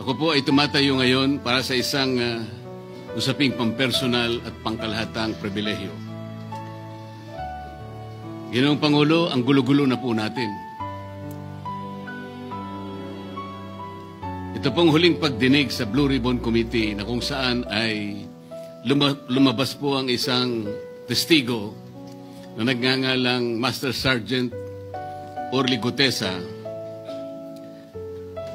Ako po ay tumatayo ngayon para sa isang usaping pampersonal at pangkalahatang pribilehyo. Ginoong Pangulo, ang gulo-gulo na po natin. Ito pong huling pagdinig sa Blue Ribbon Committee na kung saan ay lumabas po ang isang testigo na nagngangalang Master Sergeant Orly Gutesa.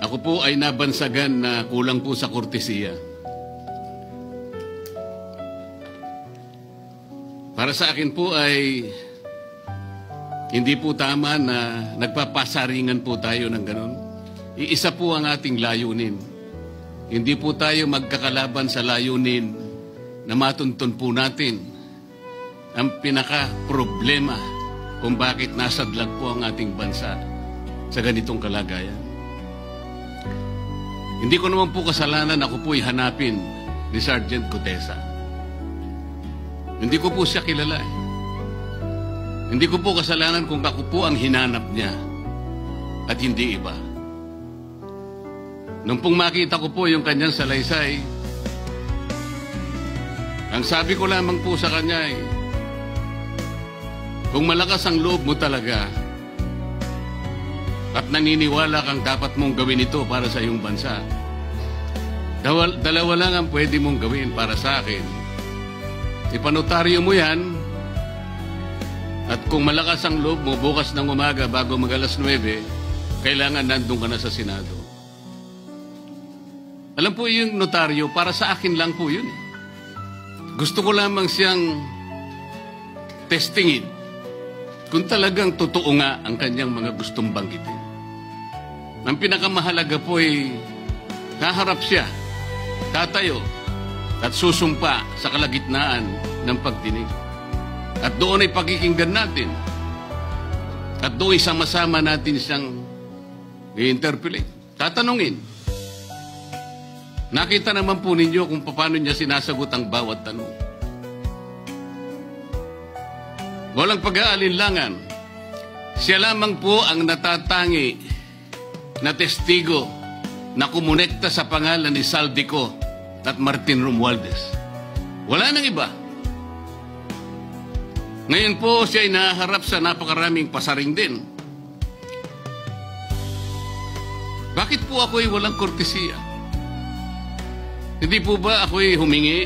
Ako po ay nabansagan na kulang po sa kortesiya. Para sa akin po ay hindi po tama na nagpapasaringan po tayo ng ganun. Iisa po ang ating layunin. Hindi po tayo magkakalaban sa layunin na matuntun po natin ang pinaka-problema kung bakit nasadlag po ang ating bansa sa ganitong kalagayan. Hindi ko naman po kasalanan ako po'y hanapin ni Sergeant Gutesa. Hindi ko po siya kilala. Hindi ko po kasalanan kung ako po ang hinanap niya at hindi iba. Nung pong makita ko po yung kanyang salaysay, ang sabi ko lamang po sa kanya ay, kung malakas ang loob mo talaga at naniniwala kang dapat mong gawin ito para sa iyong bansa, dalawa lang ang pwede mong gawin para sa akin. Ipanotaryo mo yan, at kung malakas ang loob mo, bukas ng umaga bago mag alas 9, kailangan nandun ka na sa Senado. Alam po yung notaryo, para sa akin lang po yun. Gusto ko lamang siyang testingin kung talagang totoo nga ang kanyang mga gustong banggitin. Ang pinakamahalaga po ay haharap siya, tatayo, at susumpa sa kalagitnaan ng pagdinig. At doon ay pakikinggan natin. At doon ay sama-sama natin siyang i-interpolate. Tatanungin. Nakita naman po ninyo kung paano niya sinasagot ang bawat tanong. Walang pag-aalinlangan. Siya lamang po ang natatangi na testigo na kumonekta sa pangalan ni Saldico at Martin Romualdez. Wala nang iba. Ngayon po siya ay naharap sa napakaraming pasaring din. Bakit po ako ay walang kortesiya? Hindi po ba ako ay humingi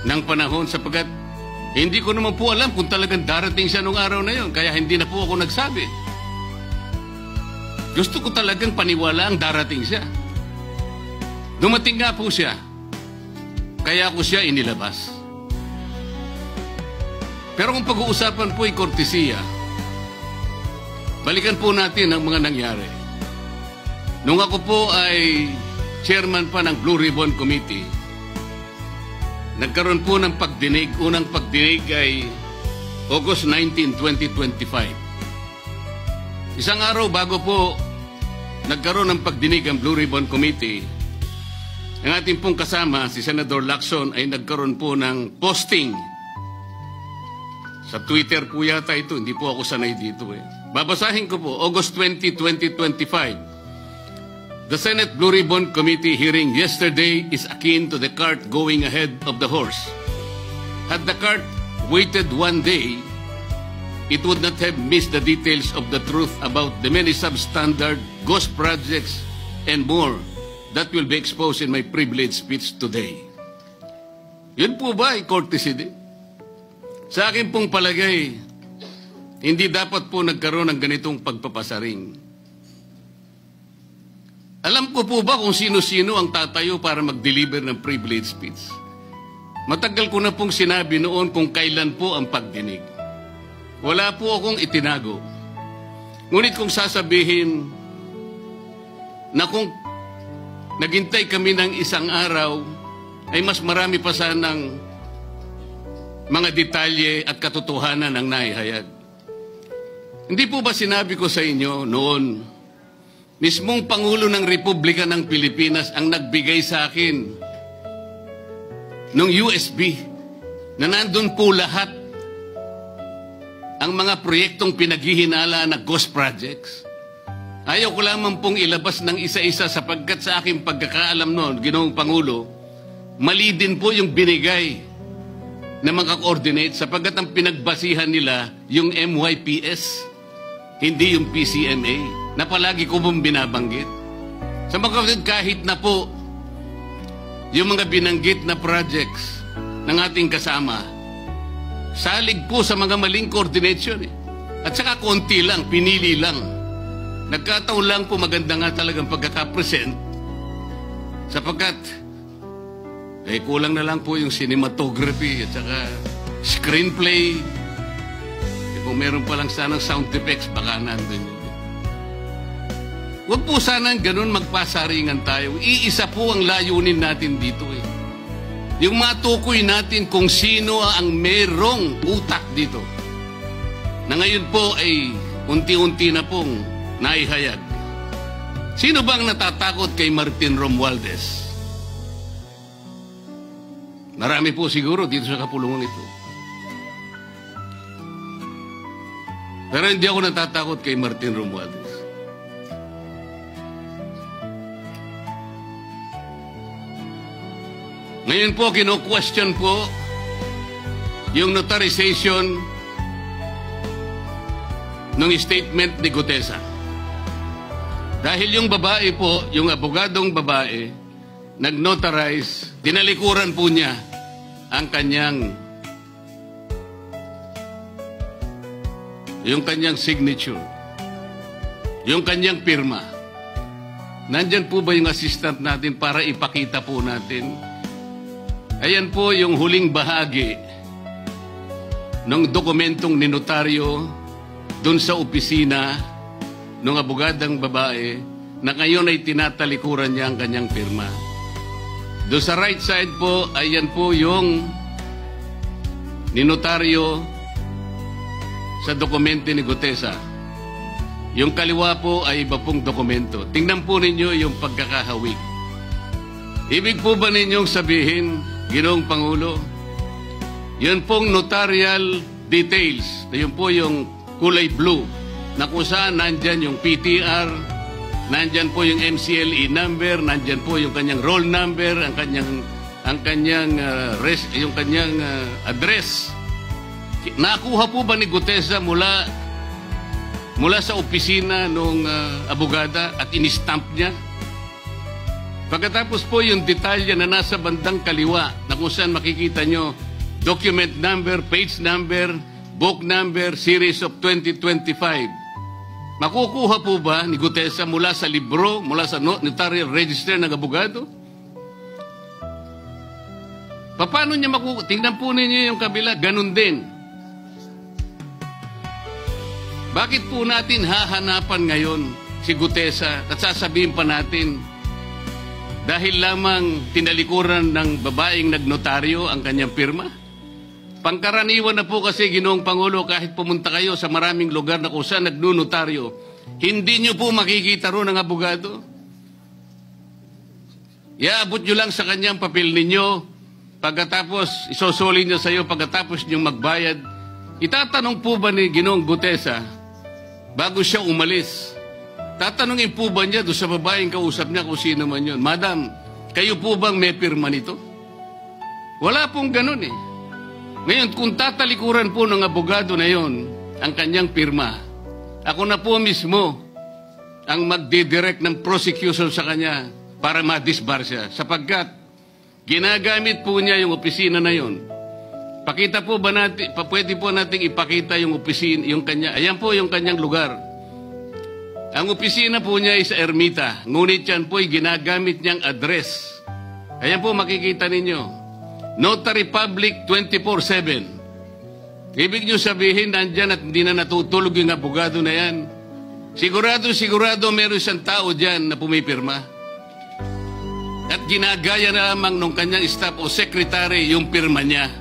ng panahon sapagkat hindi ko naman po alam kung talagang darating siya nung araw na yon, kaya hindi na po ako nagsabi. Gusto ko talagang paniwala ang darating siya. Dumating nga po siya, kaya ako siya inilabas. Pero kung pag-uusapan po ay kortesiya, balikan po natin ang mga nangyari. Nung ako po ay chairman pa ng Blue Ribbon Committee, nagkaroon po ng pagdinig. Unang pagdinig ay August 19, 2025. Isang araw bago po nagkaroon ng pagdinig ang Blue Ribbon Committee, ang ating pong kasama, si Senador Lacson, ay nagkaroon po ng posting. Sa Twitter po yata ito, hindi po ako sanay dito eh. Babasahin ko po, August 20, 2025. The Senate Blue Ribbon Committee hearing yesterday is akin to the cart going ahead of the horse. Had the cart waited one day, it would not have missed the details of the truth about the many substandard ghost projects and more that will be exposed in my privileged speech today. Yun po ba ay courtesy din? Sa akin pong palagay, hindi dapat po nagkaroon ng ganitong pagpapasaring. Alam ko po ba kung sino-sino ang tatayo para mag-deliver ng privilege speech? Matagal ko na pong sinabi noon kung kailan po ang pagdinig. Wala po akong itinago. Ngunit kung sasabihin na kung naghintay kami ng isang araw, ay mas marami pa sanang mga detalye at katotohanan ang naihayag. Hindi po ba sinabi ko sa inyo noon, mismong Pangulo ng Republika ng Pilipinas ang nagbigay sa akin ng USB na nandun po lahat ang mga proyektong pinaghihinala na ghost projects. Ayaw ko lamang pong ilabas ng isa-isa sapagkat sa aking pagkakaalam noon, Ginoong Pangulo, mali din po yung binigay na maka-coordinate sapagkat ang pinagbasihan nila yung MYPS, hindi yung PCMA, na palagi ko pong binabanggit. Sa mga kapatid, kahit na po yung mga binanggit na projects ng ating kasama, salig po sa mga maling coordination. At saka konti lang, pinili lang. Nagkataon lang po maganda nga talagang pagkakapresent sapagkat kulang na lang po yung cinematography at saka screenplay. Kung meron pa lang sanang sound effects, baka nandun yun. Huwag po sanang ganun magpasaringan tayo. Iisa po ang layunin natin dito Yung matukoy natin kung sino ang merong utak dito. Na ngayon po ay unti-unti na pong naihayag. Sino bang natatakot kay Martin Romualdez? Marami po siguro dito sa kapulungan ito. Pero hindi ako natatakot kay Martin Romualdez. Ngayon po, kino-question po yung notarization ng statement ni Gutesa. Dahil yung babae po, yung abogadong babae, nag-notarize, tinalikuran po niya ang yung kanyang signature, yung kanyang pirma. Nandyan po ba yung assistant natin para ipakita po natin? Ayan po yung huling bahagi ng dokumentong ninotaryo doon sa opisina ng abogadang babae na ngayon ay tinatalikuran niya ang kanyang pirma. Doon sa right side po, ayan po yung ninotaryo sa dokumento ni Gutesa. Yung kaliwa po ay iba pong dokumento. Tingnan po ninyo yung pagkakahawig. Ibig po ba ninyong sabihin, Ginoong Pangulo, yun pong notarial details, yun po yung kulay blue, na kung saan nandyan yung PTR, nandyan po yung MCLE number, nandyan po yung kanyang roll number, ang kanyang address. Nakuha po ba ni Gutesa mula sa opisina ng abogada at in-stamp niya? Pagkatapos po yung detalye na nasa bandang kaliwa na kung saan makikita nyo document number, page number, book number, series of 2025. Makukuha po ba ni Gutesa mula sa libro, mula sa notarial register ng abogado? Paano niya makukuha? Tingnan po ninyo yung kabila, ganun din. Bakit po natin hahanapan ngayon si Gutesa at sasabihin pa natin dahil lamang tinalikuran ng babaeng nagnotaryo ang kanyang pirma? Pangkaraniwan na po kasi, Ginoong Pangulo, kahit pumunta kayo sa maraming lugar na kung saan nagnunotaryo, hindi nyo po makikita roon ang abogado. Iaabot nyo lang sa kanyang papel ninyo, pagkatapos isosoli niya sa iyo, pagkatapos nyo magbayad. Itatanong po ba ni Ginoong Gutesa, bago siya umalis, tatanungin po ba niya doon sa babaeng kausap niya kung sino man yun, Madam, kayo po bang may pirma nito? Wala pong ganun Ngayon, kung tatalikuran po ng abogado na yon ang kanyang pirma, ako na po mismo ang magdidirect ng prosecution sa kanya para ma-disbar siya. Sapagkat ginagamit po niya yung opisina na yon. Pakita po ba natin, pwede po natin ipakita yung opisina, yung kanya, ayan po yung kanyang lugar. Ang opisina po niya ay sa Ermita, ngunit yan po ay ginagamit niyang address. Ayan po makikita ninyo. Notary Public 24/7. Ibig nyo sabihin, nandyan at hindi na natutulog yung abogado na yan. Sigurado meron isang tao dyan na pumipirma. At ginagaya na lamang nung kanyang staff o secretary yung pirma niya.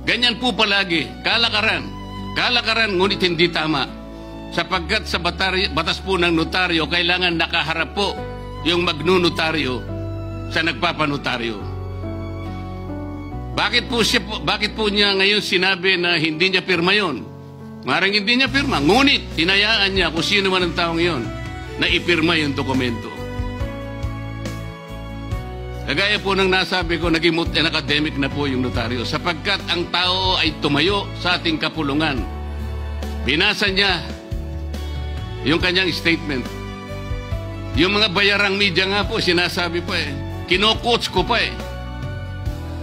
Ganyan po palagi. Kalakaran, ngunit hindi tama. Sapagkat sa batas po ng notaryo, kailangan nakaharap po yung magnunotaryo sa nagpapanotaryo. Bakit po niya ngayon sinabi na hindi niya pirma yon? Marang hindi niya pirma, ngunit hinayaan niya kung sino man ang taong yon. na ipirma yung dokumento. Kagaya po ng nasabi ko, naging academic na po yung notaryo sapagkat ang tao ay tumayo sa ating kapulungan. Binasa niya yung kanyang statement. Yung mga bayarang media nga po, sinasabi pa kino-quotes ko pa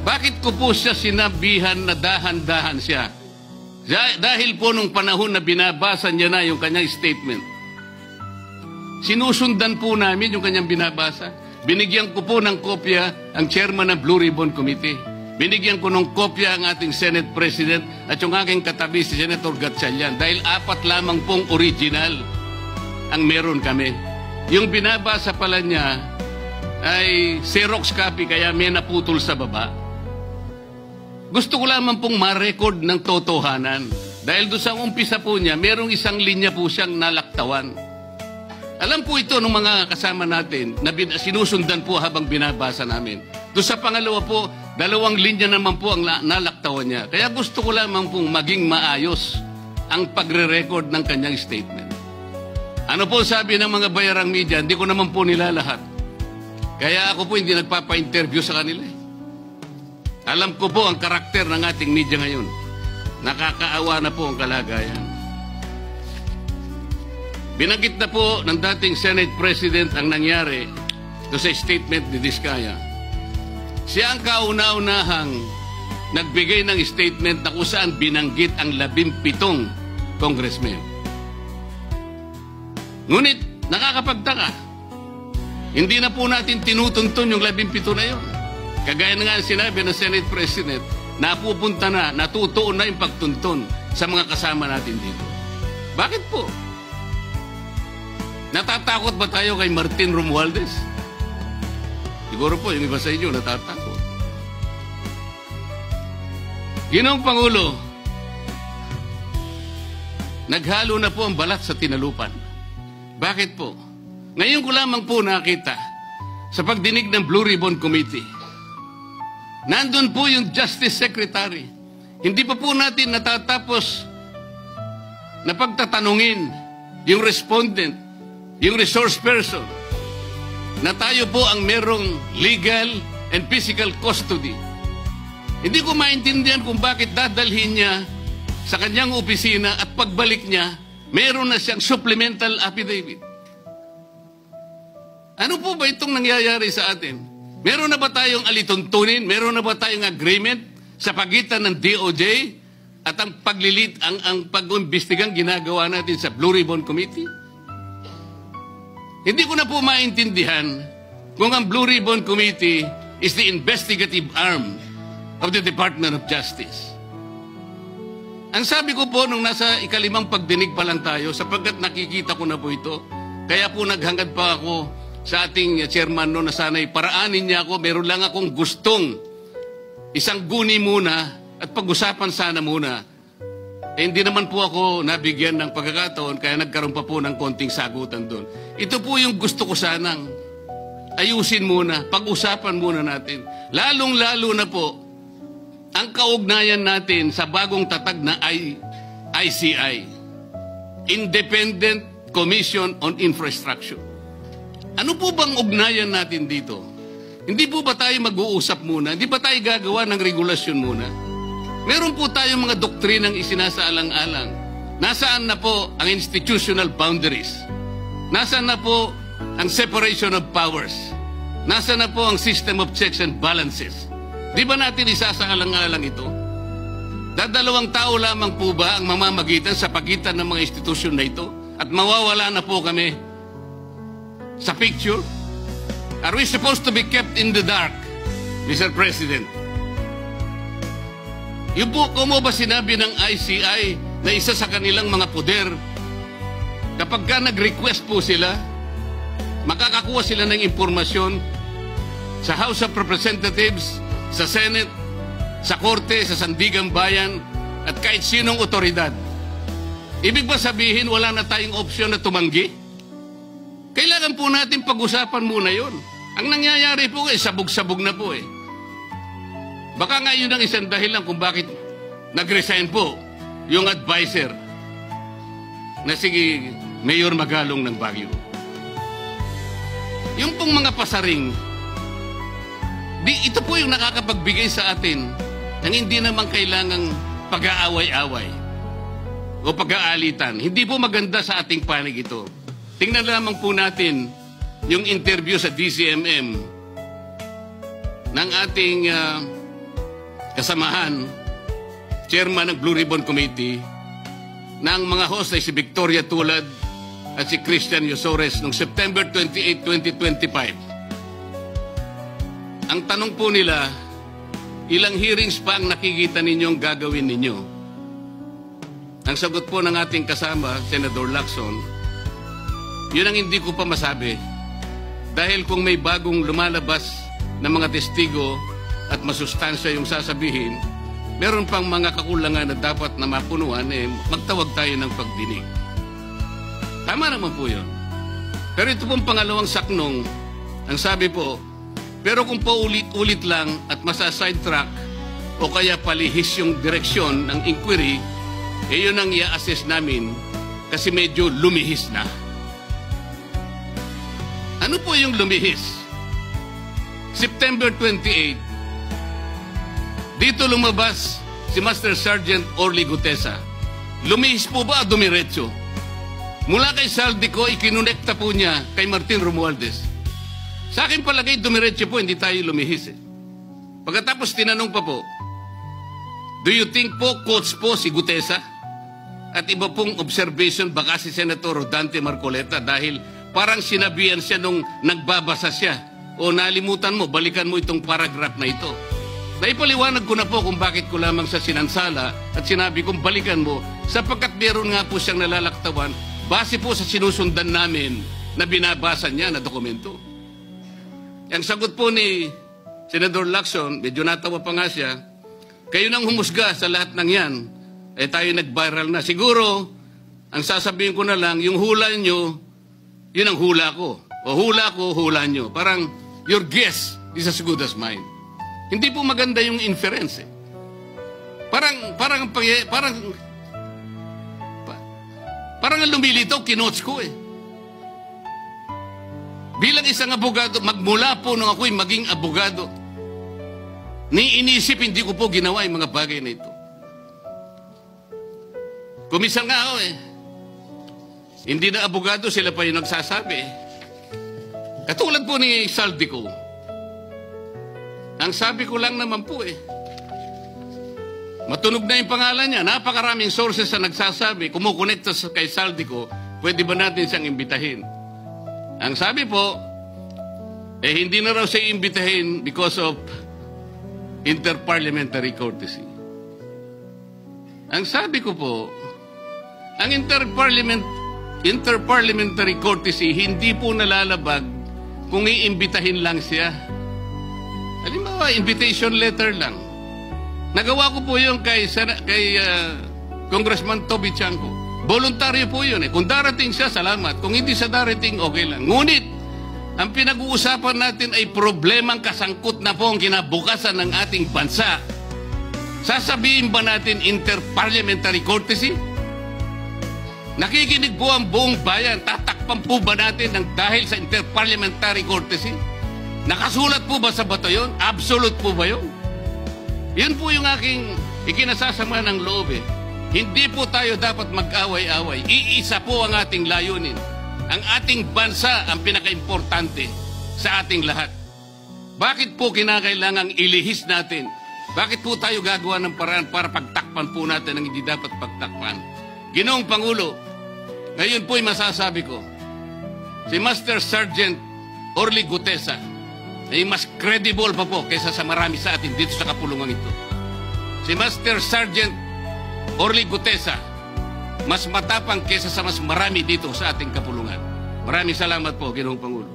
Bakit ko po siya sinabihan na dahan-dahan siya? Dahil po nung panahon na binabasa niya na yung kanyang statement, sinusundan po namin yung kanyang binabasa. Binigyan ko po ng kopya ang chairman ng Blue Ribbon Committee. Binigyan ko ng kopya ang ating Senate President at yung aking katabi si Senator Gatchalian dahil 4 lamang pong original ang meron kami. Yung binabasa pala niya ay Xerox copy kaya may naputol sa baba. Gusto ko lamang pong ma-record ng totohanan dahil doon sa umpisa po niya, merong isang linya po siyang nalaktawan. Alam po ito ng mga kasama natin na sinusundan po habang binabasa namin. Doon sa pangalawa po, 2 linya naman po ang nalaktawan niya. Kaya gusto ko lamang pong maging maayos ang pagre-record ng kanyang statement. Ano po sabi ng mga bayarang media, hindi ko naman po nila lahat. Kaya ako po hindi nagpapa-interview sa kanila. Alam ko po ang karakter ng ating media ngayon. Nakakaawa na po ang kalagayan. Binanggit na po ng dating Senate President ang nangyari do sa statement ni Diskaya. Siya ang kauna-unahang nagbigay ng statement na kung saan binanggit ang 17 congressmen. Ngunit nakakapagtaka. Hindi na po natin tinutuntun yung 17 na yun. Kagaya na nga sinabi ng Senate President, napupunta na, natutuon na yung pagtuntun sa mga kasama natin dito. Bakit po? Natatakot ba tayo kay Martin Romualdez? Siguro po, yung iba sa inyo natatakot. Ginoong Pangulo, naghalo na po ang balat sa tinalupan. Bakit po? Ngayon ko lamang po nakita sa pagdinig ng Blue Ribbon Committee. Nandun po yung Justice Secretary. Hindi pa po natin natatapos na pagtatanungin yung respondent, yung resource person, na tayo po ang merong legal and physical custody. Hindi ko maintindihan kung bakit dadalhin niya sa kanyang opisina at pagbalik niya, meron na siyang supplemental affidavit. Ano po ba itong nangyayari sa atin? Meron na ba tayong alituntunin? Meron na ba tayong agreement sa pagitan ng DOJ at ang ang pag-imbestigang ginagawa natin sa Blue Ribbon Committee? Hindi ko na po maintindihan kung ang Blue Ribbon Committee is the investigative arm of the Department of Justice. Ang sabi ko po nung nasa ikalimang pagdinig pa lang tayo, sapagkat nakikita ko na po ito, kaya po naghangad pa ako sa ating chairman no na sana'y paraanin niya ako, meron lang akong gustong isang guni muna at pag-usapan sana muna. Hindi naman po ako nabigyan ng pagkakataon kaya nagkaroon pa po ng konting sagutan doon. Ito po yung gusto ko sanang ayusin muna, pag-usapan muna natin. Lalong-lalo na po ang kaugnayan natin sa bagong tatag na ICI, Independent Commission on Infrastructure. Ano po bang ugnayan natin dito? Hindi po ba tayo mag-uusap muna? Hindi ba tayo gagawa ng regulasyon muna? Meron po tayong mga doktrinang isinasaalang-alang. Nasaan na po ang institutional boundaries? Nasaan na po ang separation of powers? Nasaan na po ang system of checks and balances? Di ba natin isasaalang-alang ito? Dadalawang tao lamang po ba ang mamamagitan sa pagitan ng mga institusyon na ito? At mawawala na po kami sa picture? Are we supposed to be kept in the dark, Mr. President? Yung po, kung mo ba sinabi ng ICI na isa sa kanilang mga poder, kapag ka nag-request po sila, makakakuha sila ng impormasyon sa House of Representatives, sa Senate, sa Korte, sa Sandigang Bayan, at kahit sinong otoridad. Ibig ba sabihin wala na tayong opsyon na tumanggi? Kailangan po natin pag-usapan muna yon. Ang nangyayari po sabog-sabog na po Baka nga yun ang isang dahilan kung bakit nag-resign po yung advisor na si Mayor Magalong ng Baguio. yung pong mga pasaring, ito po yung nakakapagbigay sa atin ng hindi naman kailangang pag-aaway-away o pag-aalitan. Hindi po maganda sa ating panig ito. Tingnan lamang po natin yung interview sa DCMM ng ating kasamahan, chairman ng Blue Ribbon Committee, na ang mga host ay si Victoria Tulad at si Christian Yosores noong September 28, 2025. Ang tanong po nila, ilang hearings pa ang nakikita ninyong gagawin ninyo? Ang sagot po ng ating kasama, Senador Lacson, yun ang hindi ko pa masabi. Dahil kung may bagong lumalabas na mga testigo at masustansya yung sasabihin, meron pang mga kakulangan na dapat na mapunuan, magtawag tayo ng pagdinig. Tama naman po yun. Pero ito pong pangalawang saknong, ang sabi po, pero kung paulit-ulit lang at masa-sidetrack o kaya palihis yung direksyon ng inquiry, yun ang i-assess namin kasi medyo lumihis na. Ano po yung lumihis? September 28, dito lumabas si Master Sergeant Orly Gutesa. Lumihis po ba o dumiretso? Mula kay Saldico, ikinonekta po niya kay Martin Romualdez. Sa akin palagay, dumiretso po, hindi tayo lumihis. Pagkatapos tinanong pa po, do you think po, coach po si Gutesa? At iba pong observation, baka si Senator Rodante Marcoleta dahil parang sinabihan siya nung nagbabasa siya. O nalimutan mo, balikan mo itong paragraph na ito. Naipaliwanag ko na po kung bakit ko lamang sa sinansala at sinabi kong balikan mo sapagkat meron nga po siyang nalalaktawan base po sa sinusundan namin na binabasa niya na dokumento. Ang sagot po ni Senador Lacson, medyo natawa pa nga siya, kayo nang humusga sa lahat ng yan, tayo nag-viral na. Siguro, ang sasabihin ko na lang, yung hula nyo, yun ang hula ko. O hula ko, hula nyo. Parang, your guess is as good as mine. Hindi po maganda yung inference. Parang ang lumilitaw, kinots ko Bilang isang abogado, magmula po nung ako'y maging abogado, inisip, hindi ko po ginawa yung mga bagay na ito. Kumisal nga ako Hindi na abogado, sila pa yung nagsasabi. Katulad po ni Saldico. Ang sabi ko lang naman po matunog na yung pangalan niya. Napakaraming sources na nagsasabi, kumukonekta kay Saldico, pwede ba natin siyang imbitahin? Ang sabi po, hindi na raw siya imbitahin because of interparliamentary courtesy. Ang sabi ko po, ang interparliamentary courtesy hindi po nalalabag kung iimbitahin lang siya. Halimbawa, invitation letter lang. Nagawa ko po yun kay Congressman Toby Chanco. Voluntaryo po yun Kung darating siya, salamat. Kung hindi siya darating, okay lang. Ngunit, ang pinag-uusapan natin ay problemang kasangkot na po ang kinabukasan ng ating bansa. Sasabihin ba natin interparliamentary courtesy? Nakikinig po ang buong bayan. Tatakpan po ba natin ng dahil sa interparliamentary courtesy? Nakasulat po ba sa bato yun? Absolute po ba yun? Yun po yung aking ikinasasama ng loob Hindi po tayo dapat mag-away-away. Iisa po ang ating layunin. Ang ating bansa ang pinaka-importante sa ating lahat. Bakit po kinakailangang ilihis natin? Bakit po tayo gagawa ng paraan para pagtakpan po natin ang hindi dapat pagtakpan? Ginoong Pangulo, ngayon po'y masasabi ko, si Master Sergeant Orly Gutesa ay mas credible pa po kaysa sa marami sa atin dito sa kapulungan ito. Si Master Sergeant Orly Gutesa, mas matapang kaysa sa mas marami dito sa ating kapulungan. Maraming salamat po, Ginoong Pangulo.